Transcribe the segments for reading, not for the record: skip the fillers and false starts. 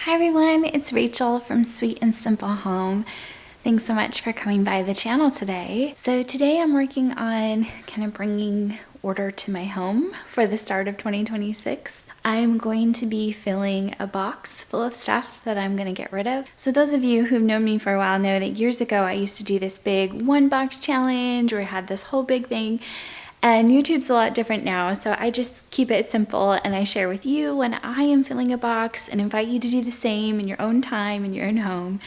Hi everyone, it's Rachel from Sweet and Simple Home. Thanks so much for coming by the channel today. So today I'm working on kind of bringing order to my home for the start of 2026. I'm going to be filling a box full of stuff that I'm going to get rid of. So those of you who've known me for a while know that years ago I used to do this big one box challenge where I had this whole big thing. And YouTube's a lot different now, so I just keep it simple and I share with you when I am filling a box and invite you to do the same in your own time, in your own home.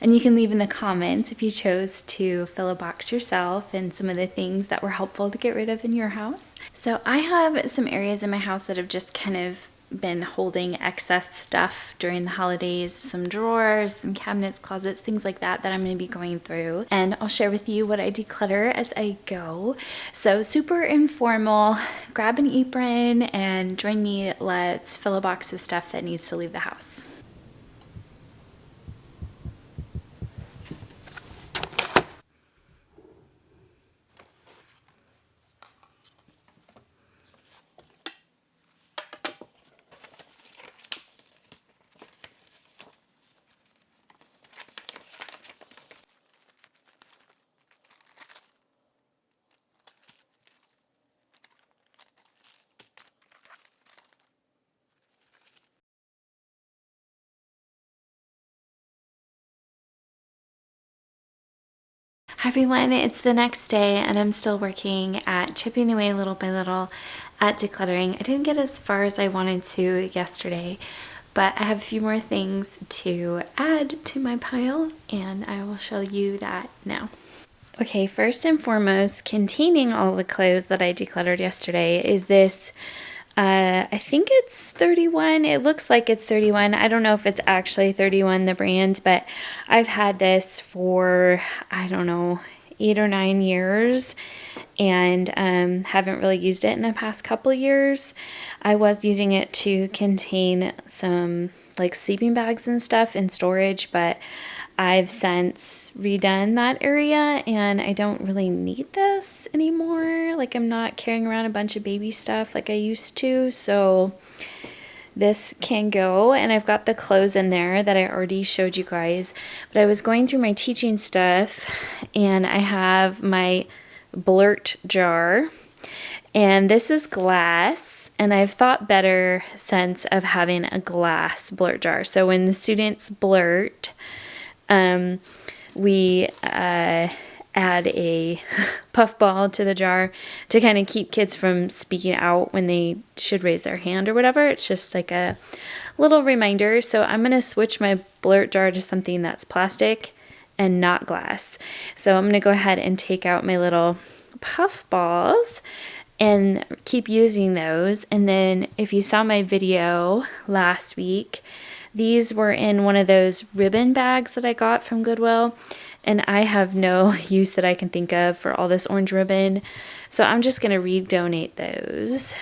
And you can leave in the comments if you chose to fill a box yourself and some of the things that were helpful to get rid of in your house. So I have some areas in my house that have just kind of been holding excess stuff during the holidays, some drawers, some cabinets, closets, things like that I'm going to be going through, and I'll share with you what I declutter as I go. So super informal, grab an apron and join me. Let's fill a box of stuff that needs to leave the house. Hi everyone, it's the next day and I'm still working at chipping away little by little at decluttering. I didn't get as far as I wanted to yesterday, but I have a few more things to add to my pile and I will show you that now. Okay, first and foremost, containing all the clothes that I decluttered yesterday is this I think it's 31. It looks like it's 31. I don't know if it's actually 31, the brand, but I've had this for, I don't know, 8 or 9 years and haven't really used it in the past couple years. I was using it to contain some like sleeping bags and stuff in storage, but I've since redone that area and I don't really need this anymore. Like I'm not carrying around a bunch of baby stuff like I used to, so this can go. And I've got the clothes in there that I already showed you guys, but I was going through my teaching stuff and I have my blurt jar and this is glass. And I've thought better since of having a glass blurt jar. So when the students blurt, we add a puffball to the jar to kind of keep kids from speaking out when they should raise their hand or whatever. It's just like a little reminder. So I'm going to switch my blurt jar to something that's plastic and not glass. So I'm going to go ahead and take out my little puffballs and keep using those. And then if you saw my video last week, these were in one of those ribbon bags that I got from Goodwill, and I have no use that I can think of for all this orange ribbon, so I'm just going to redonate those.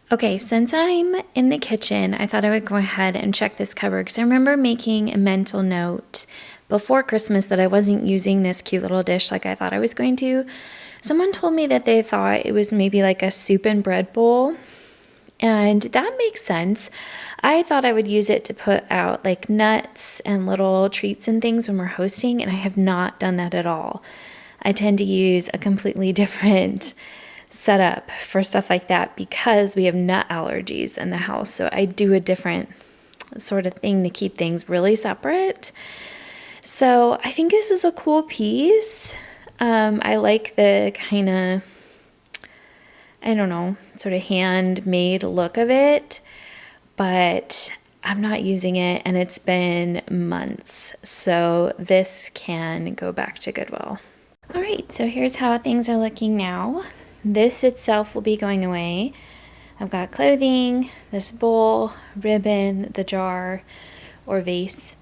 Okay, since I'm in the kitchen, I thought I would go ahead and check this cupboard because I remember making a mental note before Christmas that I wasn't using this cute little dish like I thought I was going to. Someone told me that they thought it was maybe like a soup and bread bowl, and that makes sense. I thought I would use it to put out like nuts and little treats and things when we're hosting, and I have not done that at all. I tend to use a completely different setup for stuff like that because we have nut allergies in the house. So I do a different sort of thing to keep things really separate. So I think this is a cool piece. I like the kind of, I don't know, sort of handmade look of it, but I'm not using it and it's been months. So this can go back to Goodwill. All right, so here's how things are looking now. this itself will be going away. I've got clothing, this bowl, ribbon, the jar or vase,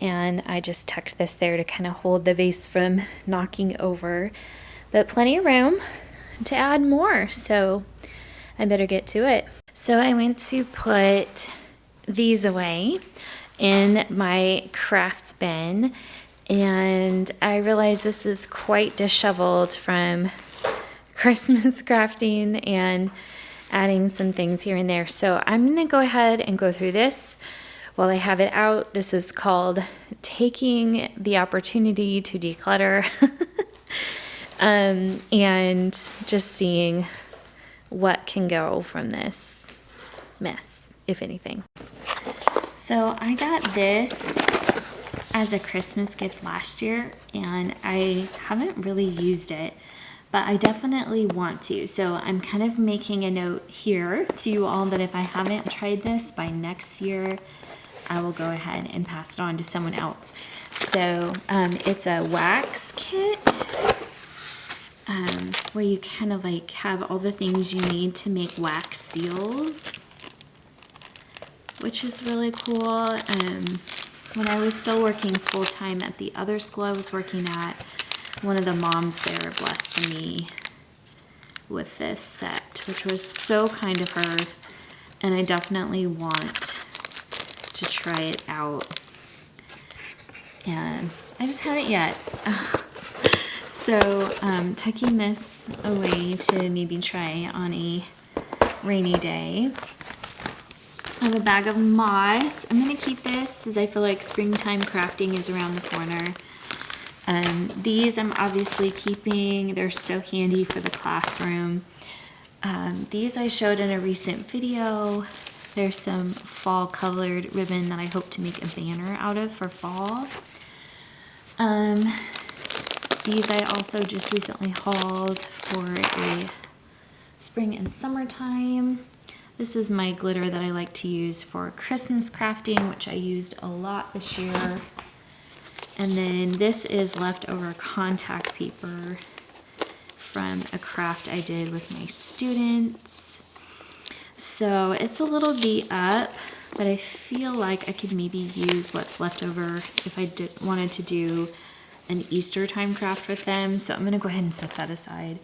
and I just tucked this there to kind of hold the vase from knocking over, but plenty of room to add more, so I better get to it. So I went to put these away in my crafts bin, and I realized this is quite disheveled from Christmas crafting and adding some things here and there. So I'm gonna go ahead and go through this while I have it out. This is called taking the opportunity to declutter and just seeing what can go from this mess, if anything. So I got this as a Christmas gift last year, and I haven't really used it, but I definitely want to. So I'm kind of making a note here to you all that if I haven't tried this by next year, I will go ahead and pass it on to someone else. So it's a wax kit where you kind of like have all the things you need to make wax seals, which is really cool. When I was still working full-time at the other school I was working at, one of the moms there blessed me with this set, which was so kind of her, and I definitely want to try it out. And I just haven't yet. So tucking this away to maybe try on a rainy day. I have a bag of moss. I'm gonna keep this as I feel like springtime crafting is around the corner. These I'm obviously keeping. They're so handy for the classroom. These I showed in a recent video. There's some fall colored ribbon that I hope to make a banner out of for fall. These I also just recently hauled for a spring and summertime. This is my glitter that I like to use for Christmas crafting, which I used a lot this year. And then this is leftover contact paper from a craft I did with my students. So it's a little beat up, but I feel like I could maybe use what's left over if I wanted to do an Easter time craft with them. So I'm gonna go ahead and set that aside.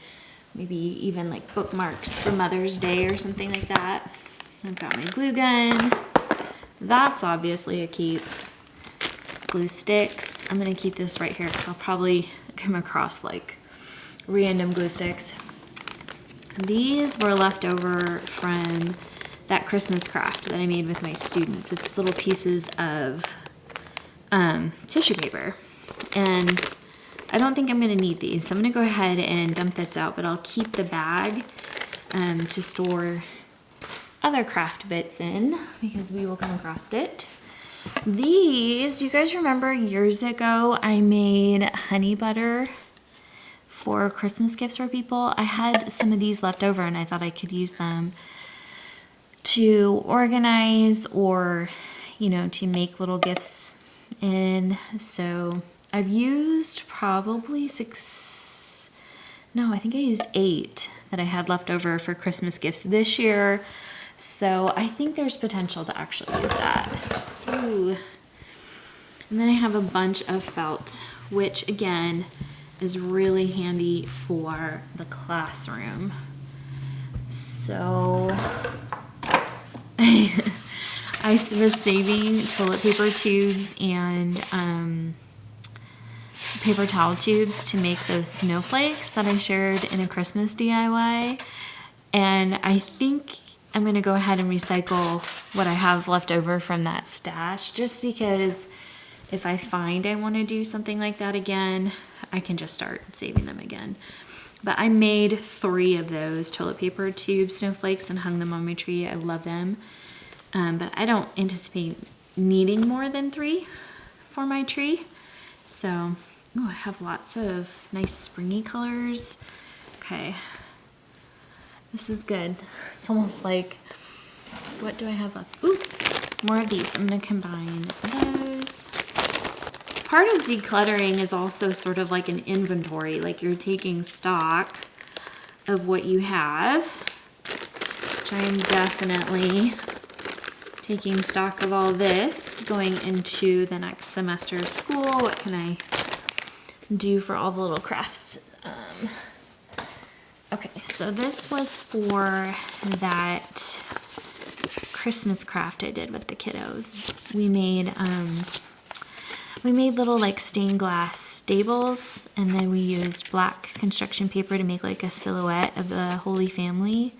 Maybe even like bookmarks for Mother's Day or something like that. I've got my glue gun. That's obviously a keep. Glue sticks. I'm gonna keep this right here because I'll probably come across like random glue sticks. These were left over from that Christmas craft that I made with my students. It's little pieces of tissue paper. And I don't think I'm gonna need these, so I'm gonna go ahead and dump this out, but I'll keep the bag to store other craft bits in because we will come across it. These, do you guys remember years ago I made honey butter for Christmas gifts for people? I had some of these left over and I thought I could use them to organize or, you know, to make little gifts in. So I've used probably I think I used 8 that I had left over for Christmas gifts this year. So I think there's potential to actually use that. Ooh. And then I have a bunch of felt, which again is really handy for the classroom. So I was saving toilet paper tubes and paper towel tubes to make those snowflakes that I shared in a Christmas DIY. And I think I'm gonna go ahead and recycle what I have left over from that stash, just because if I find I wanna do something like that again, I can just start saving them again. But I made 3 of those toilet paper tube snowflakes and hung them on my tree. I love them. But I don't anticipate needing more than 3 for my tree. So, I have lots of nice springy colors. Okay, this is good. It's almost like, what do I have left? Ooh, more of these. I'm gonna combine those. Part of decluttering is also sort of like an inventory, like you're taking stock of what you have, which I am definitely taking stock of all this going into the next semester of school. What can I do for all the little crafts? Okay, so this was for that Christmas craft I did with the kiddos. We made little like stained glass stables, and then we used black construction paper to make like a silhouette of the Holy Family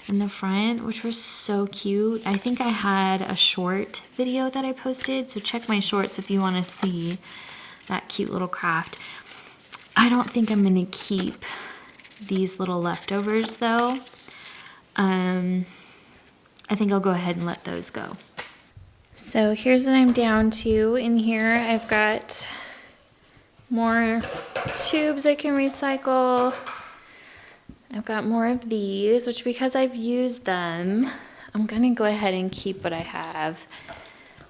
in the front, which was so cute. I think I had a short video that I posted, so check my shorts if you want to see that cute little craft. I don't think I'm going to keep these little leftovers though. I think I'll go ahead and let those go. So here's what I'm down to in here. I've got more tubes I can recycle. I've got more of these, which because I've used them, I'm gonna go ahead and keep what I have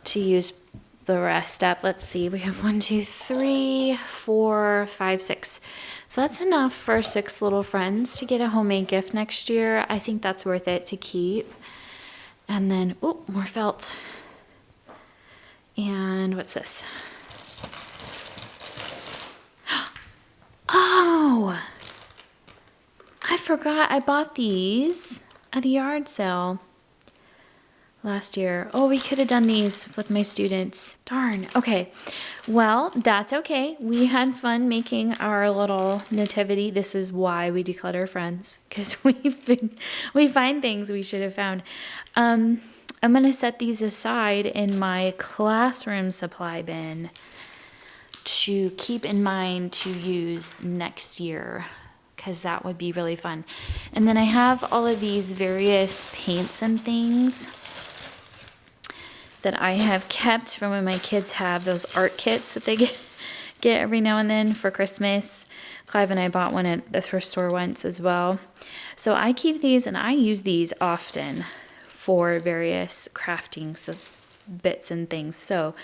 to use the rest up. Let's see, we have 1, 2, 3, 4, 5, 6. So that's enough for 6 little friends to get a homemade gift next year. I think that's worth it to keep. And then, oh, more felt. And what's this? Oh! I forgot I bought these at a yard sale last year. Oh, we could have done these with my students. Darn. Okay. Well, that's okay. We had fun making our little nativity. This is why we declutter, friends, because we find things we should have found. I'm going to set these aside in my classroom supply bin to keep in mind to use next year, because that would be really fun. And then I have all of these various paints and things that I have kept from when my kids have those art kits that they get every now and then for Christmas. Clive and I bought one at the thrift store once as well. So I keep these and I use these often for various crafting bits and things. So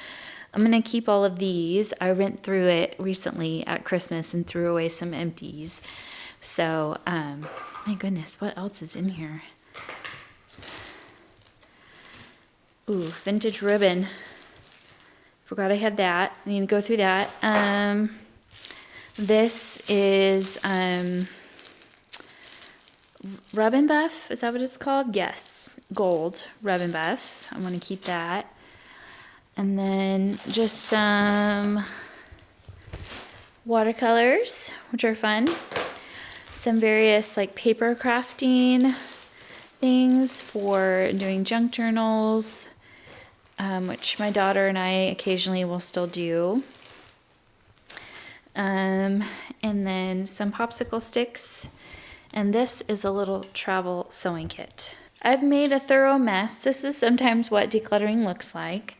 I'm going to keep all of these. I went through it recently at Christmas and threw away some empties. So, my goodness, what else is in here? Ooh, vintage ribbon. Forgot I had that. I need to go through that. This is Rub and Buff. Is that what it's called? Yes, gold Rub and Buff. I want to keep that. And then just some watercolors, which are fun. Some various like paper crafting things for doing junk journals, which my daughter and I occasionally will still do. And then some popsicle sticks. And this is a little travel sewing kit. I've made a thorough mess. This is sometimes what decluttering looks like.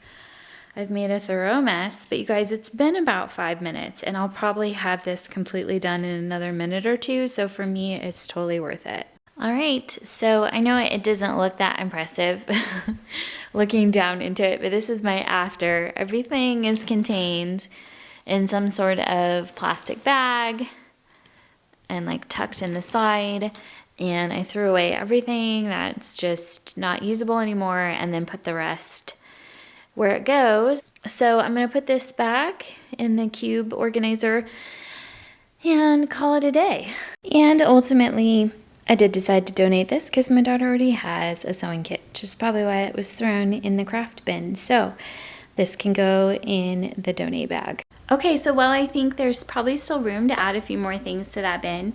I've made a thorough mess, but you guys, it's been about 5 minutes, and I'll probably have this completely done in another minute or two, so for me, it's totally worth it. All right, so I know it doesn't look that impressive looking down into it, but this is my after. Everything is contained in some sort of plastic bag and like tucked in the side, and I threw away everything that's just not usable anymore and then put the rest where it goes. So I'm going to put this back in the cube organizer and call it a day. And ultimately, I did decide to donate this because my daughter already has a sewing kit, which is probably why it was thrown in the craft bin. So this can go in the donate bag. Okay, so while I think there's probably still room to add a few more things to that bin,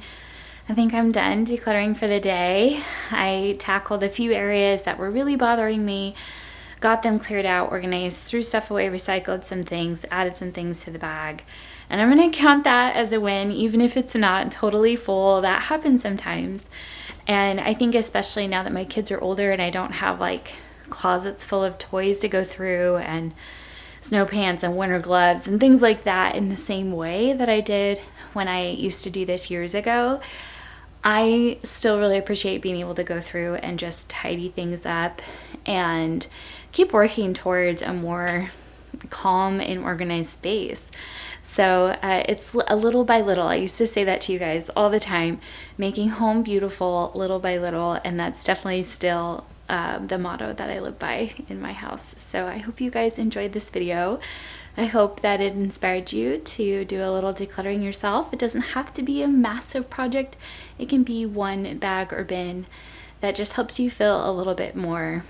I think I'm done decluttering for the day. I tackled a few areas that were really bothering me, got them cleared out, organized, threw stuff away, recycled some things, added some things to the bag. And I'm going to count that as a win, even if it's not totally full. That happens sometimes. And I think especially now that my kids are older and I don't have like closets full of toys to go through and snow pants and winter gloves and things like that in the same way that I did when I used to do this years ago, I still really appreciate being able to go through and just tidy things up and keep working towards a more calm and organized space. So it's a little by little. I used to say that to you guys all the time, making home beautiful little by little, and that's definitely still the motto that I live by in my house. So I hope you guys enjoyed this video. I hope that it inspired you to do a little decluttering yourself. It doesn't have to be a massive project. It can be one bag or bin that just helps you feel a little bit more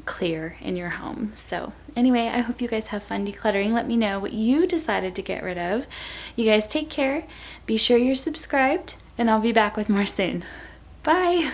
clear in your home. So anyway, I hope you guys have fun decluttering. Let me know what you decided to get rid of. You guys take care. Be sure you're subscribed, and I'll be back with more soon. Bye.